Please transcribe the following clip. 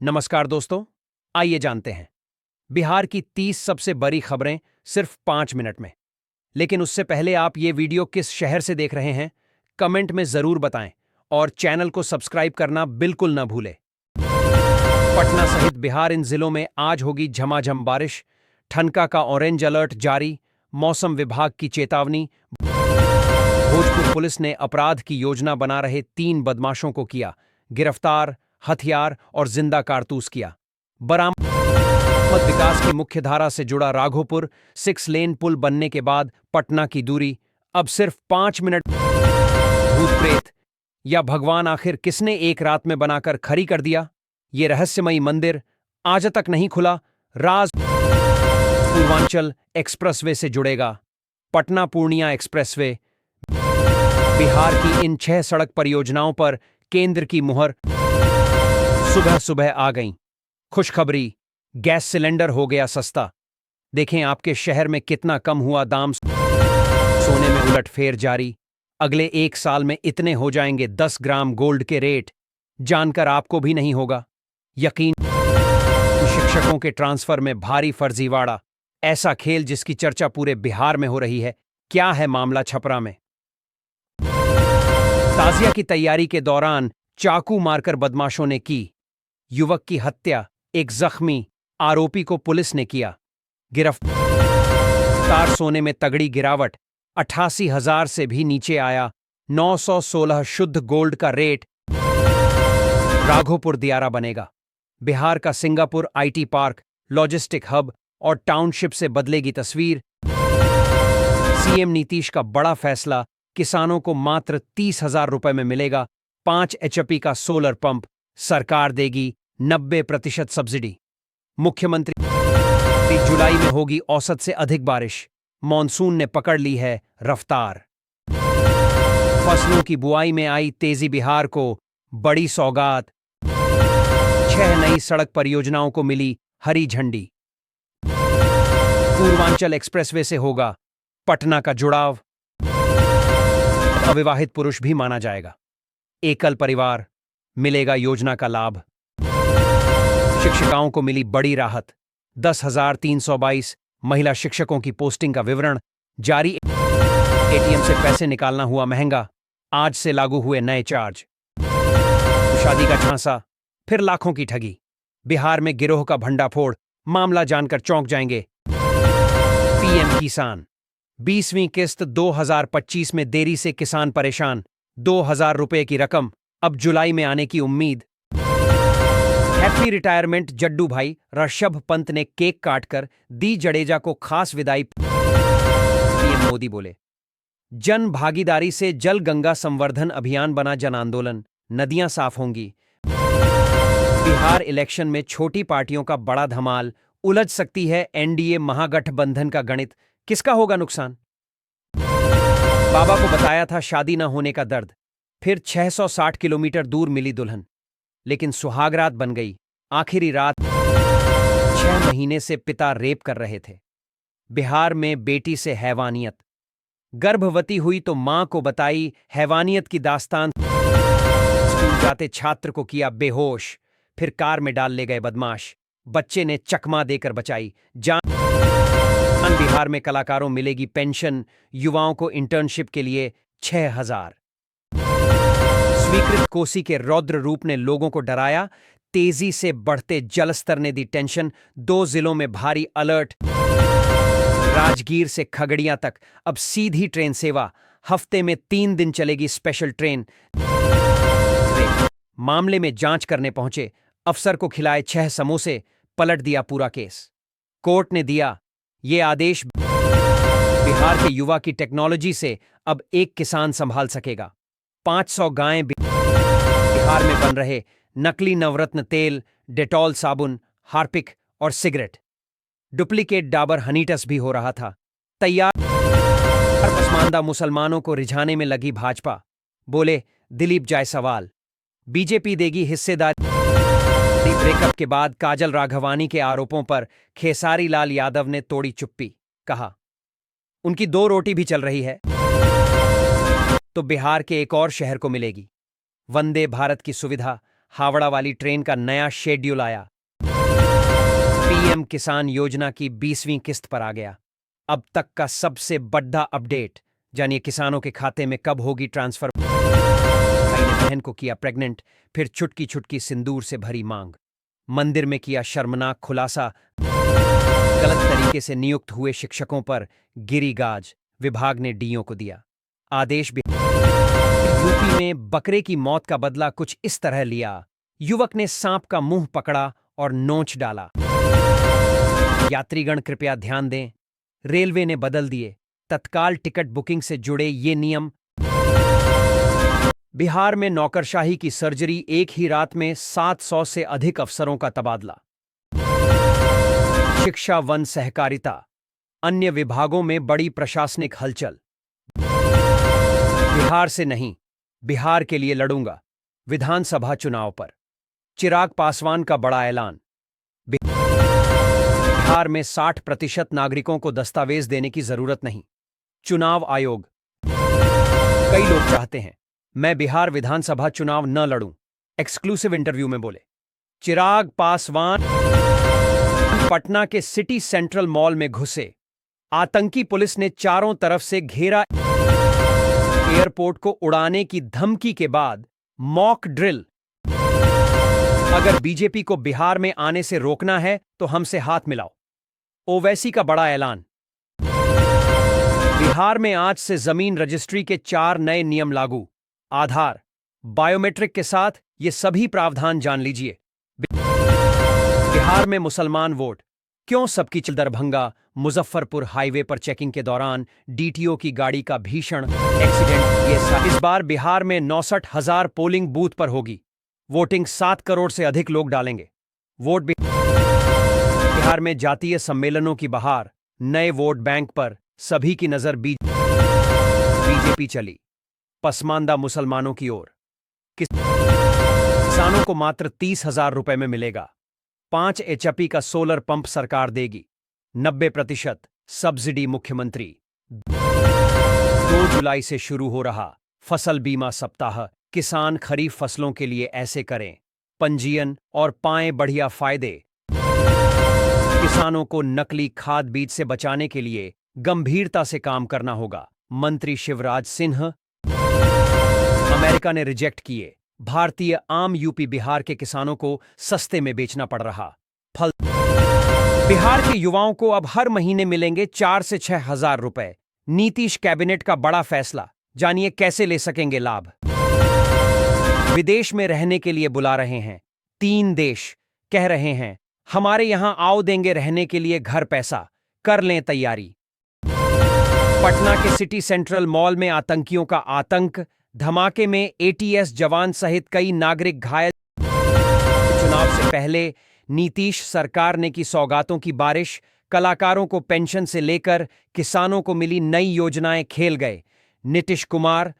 नमस्कार दोस्तों, आइए जानते हैं बिहार की 30 सबसे बड़ी खबरें सिर्फ 5 मिनट में। लेकिन उससे पहले आप ये वीडियो किस शहर से देख रहे हैं, कमेंट में जरूर बताएं और चैनल को सब्सक्राइब करना बिल्कुल न भूलें। पटना सहित बिहार इन जिलों में आज होगी झमाझम बारिश, ठनका का ऑरेंज अलर्ट जारी, मौसम विभाग की चेतावनी। भोजपुर पुलिस ने अपराध की योजना बना रहे 3 बदमाशों को किया गिरफ्तार, हथियार और जिंदा कारतूस किया बरामद। विकास की मुख्यधारा से जुड़ा राघोपुर 6 लेन पुल बनने के बाद पटना की दूरी अब सिर्फ 5 मिनट। भूत प्रेत या भगवान आखिर किसने एक रात में बनाकर खड़ी कर दिया? ये रहस्यमयी मंदिर आज तक नहीं खुला। राज पूर्वांचल एक्सप्रेसवे से जुड़ेगा। पटना पूर्णिया एक्सप्रेसवे। बिहार की इन 6 सड़क परियोजनाओं पर केंद्र की मुहर सुबह सुबह आ गई। खुशखबरी, गैस सिलेंडर हो गया सस्ता। देखें आपके शहर में कितना कम हुआ दाम। सोने में उलटफेर जारी। अगले 1 साल में इतने हो जाएंगे 10 ग्राम गोल्ड के रेट। जानकर आपको भी नहीं होगा यकीन। शिक्षकों के ट्रांसफर में भारी फर्जीवाड़ा। ऐसा खेल जिसकी चर्चा पूरे बिहार में हो रही है। क्या है मामला छपरा में? ताजिया की तैयारी के दौरान चाकू मारकर बदमाशों ने की युवक की हत्या। एक जख्मी आरोपी को पुलिस ने किया गिरफ्तार। सोने में तगड़ी गिरावट, 88,000 से भी नीचे आया 916 शुद्ध गोल्ड का रेट। राघोपुर दियारा बनेगा। बिहार का Singapore IT park, logistic hub और टाउनशिप से बदलेगी तस्वीर। सीएम नीतीश का बड़ा फैसला, किसानों को मात्र 30,000 रुपए में मिलेगा 5 एचपी का सोलर पंप। सरकार देगी 90% सब्सिडी। मुख्यमंत्री जुलाई में होगी औसत से अधिक बारिश। मॉनसून ने पकड़ ली है रफ्तार। फसलों की बुआई में आई तेजी, बिहार को बड़ी सौगात। 6 नई सड़क परियोजनाओं को मिली हरी झंडी। पूर्वांचल एक्सप्रेसवे से होगा पटना का जुड़ाव। अविवाहित पुरुष भी माना जाएगा। एकल परिवार मिलेगा योजना का लाभ। शिक्षिकाओं को मिली बड़ी राहत। 10,322 महिला शिक्षकों की पोस्टिंग का विवरण जारी। एटीएम से पैसे निकालना हुआ महंगा, आज से लागू हुए नए चार्ज। शादी का झांसा, फिर लाखों की ठगी। बिहार में गिरोह का भंडाफोड़, मामला जानकर चौंक जाएंगे। पीएम किसान 20वीं किस्त 2025 में देरी से किसान परेशान। 2,000 रुपए की रकम अब जुलाई में आने की उम्मीद। हैप्पी रिटायरमेंट जड्डू भाई ऋषभ पंत ने केक काटकर दी जडेजा को खास विदाई। पीएम मोदी बोले, जन भागीदारी से जल गंगा संवर्धन अभियान बना जन आंदोलन, नदियां साफ होंगी। बिहार इलेक्शन में छोटी पार्टियों का बड़ा धमाल, उलझ सकती है एनडीए महागठबंधन का गणित। किसका होगा नुकसान? बाबा को बताया था शादी न होने का दर्द, फिर 660 किलोमीटर दूर मिली दुल्हन, लेकिन सुहागरात बन गई। आखिरी रात 6 महीने से पिता रेप कर रहे थे। बिहार में बेटी से हैवानियत। गर्भवती हुई तो मां को बताई हैवानियत की दास्तान। स्कूल जाते छात्र को किया बेहोश, फिर कार में डाल ले गए बदमाश। बच्चे ने चकमा देकर बचाई जान। बिहार में कलाकारों मिलेगी पेंशन, युवाओं को इंटर्नशिप के लिए 6,000। स्वीकृत कोसी के रौद्र रूप ने लोगों को डराया। तेजी से बढ़ते जलस्तर ने दी टेंशन। 2 जिलों में भारी अलर्ट। राजगीर से खगड़िया तक अब सीधी ट्रेन सेवा। हफ्ते में 3 दिन चलेगी स्पेशल ट्रेन। मामले में जांच करने पहुंचे अफसर को खिलाए 6 समोसे, पलट दिया पूरा केस। कोर्ट ने दिया ये आदेश, बिहार के युवा की टेक्नोलॉजी से अब एक किसान संभाल सकेगा। 500 गायें। बिहार में बन रहे नकली नवरत्न तेल, डेटॉल साबुन, हार्पिक और सिगरेट। डुप्लीकेट डाबर हनीटस भी हो रहा था तैयार। पसमानदा मुसलमानों को रिझाने में लगी भाजपा। बोले दिलीप जायसवाल, बीजेपी देगी हिस्सेदारी। ब्रेकअप के बाद काजल राघवानी के आरोपों पर खेसारी लाल यादव ने तोड़ी चुप्पी। कहा उनकी 2 रोटी भी चल रही है तो बिहार के एक और शहर को मिलेगी वंदे भारत की सुविधा। हावड़ा वाली ट्रेन का नया शेड्यूल आया। पीएम किसान योजना की 20वीं किस्त पर आ गया। अब तक का सबसे बड़ा अपडेट, जानिए किसानों के खाते में कब होगी ट्रांसफर। भाई ने बहन को किया प्रेग्नेंट, फिर चुटकी चुटकी सिंदूर से भरी मांग। मंदिर में किया शर्मनाक खुलासा। गलत तरीके से नियुक्त हुए शिक्षकों पर गिरी गाज, विभाग ने डीओ को दिया आदेश। यूपी में बकरे की मौत का बदला कुछ इस तरह लिया। युवक ने सांप का मुंह पकड़ा और नोच डाला। यात्रीगण कृपया ध्यान दें, रेलवे ने बदल दिए तत्काल टिकट बुकिंग से जुड़े ये नियम। बिहार में नौकरशाही की सर्जरी, एक ही रात में 700 से अधिक अफसरों का तबादला। शिक्षा, वन, सहकारिता, अन्य विभागों में बड़ी प्रशासनिक हलचल। बिहार से नहीं, बिहार के लिए लड़ूंगा, विधानसभा चुनाव पर चिराग पासवान का बड़ा ऐलान। बिहार में 60% नागरिकों को दस्तावेज देने की जरूरत नहीं। चुनाव आयोग। कई लोग चाहते हैं मैं बिहार विधानसभा चुनाव न लड़ूं, एक्सक्लूसिव इंटरव्यू में बोले चिराग पासवान। पटना के सिटी सेंट्रल मॉल में घुसे आतंकी, पुलिस ने चारों तरफ से घेरा। एयरपोर्ट को उड़ाने की धमकी के बाद मॉक ड्रिल। अगर बीजेपी को बिहार में आने से रोकना है तो हमसे हाथ मिलाओ, ओवैसी का बड़ा ऐलान। बिहार में आज से जमीन रजिस्ट्री के 4 नए नियम लागू। आधार, बायोमेट्रिक के साथ ये सभी प्रावधान जान लीजिए। बिहार में मुसलमान वोट क्यों सबकी चल। दरभंगा मुजफ्फरपुर हाईवे पर चेकिंग के दौरान डीटीओ की गाड़ी का भीषण एक्सीडेंट। इस बार बिहार में 69,000 पोलिंग बूथ पर होगी वोटिंग। 7 करोड़ से अधिक लोग डालेंगे वोट। बिहार में जातीय सम्मेलनों की बहार, नए वोट बैंक पर सभी की नजर बीजेपी चली पसमानदा मुसलमानों की ओर। किसानों को मात्र 30,000 रुपए में मिलेगा। 5 एचपी का सोलर पंप सरकार देगी। 90% सब्सिडी मुख्यमंत्री। 2 जुलाई से शुरू हो रहा फसल बीमा सप्ताह। किसान खरीफ फसलों के लिए ऐसे करें पंजीयन और पाएं बढ़िया फायदे। किसानों को नकली खाद बीज से बचाने के लिए गंभीरता से काम करना होगा, मंत्री शिवराज सिंह। अमेरिका ने रिजेक्ट किए भारतीय आम। यूपी बिहार के किसानों को सस्ते में बेचना पड़ रहा फल। बिहार के युवाओं को अब हर महीने मिलेंगे 4 से 6,000 रुपए। नीतीश कैबिनेट का बड़ा फैसला, जानिए कैसे ले सकेंगे लाभ। विदेश में रहने के लिए बुला रहे हैं 3 देश, कह रहे हैं हमारे यहां आओ, देंगे रहने के लिए घर, पैसा कर लें तैयारी। पटना के सिटी सेंट्रल मॉल में आतंकियों का आतंक, धमाके में एटीएस जवान सहित कई नागरिक घायल। चुनाव से पहले नीतीश सरकार ने की सौगातों की बारिश। कलाकारों को पेंशन से लेकर किसानों को मिली नई योजनाएं, खेल गए नीतीश कुमार।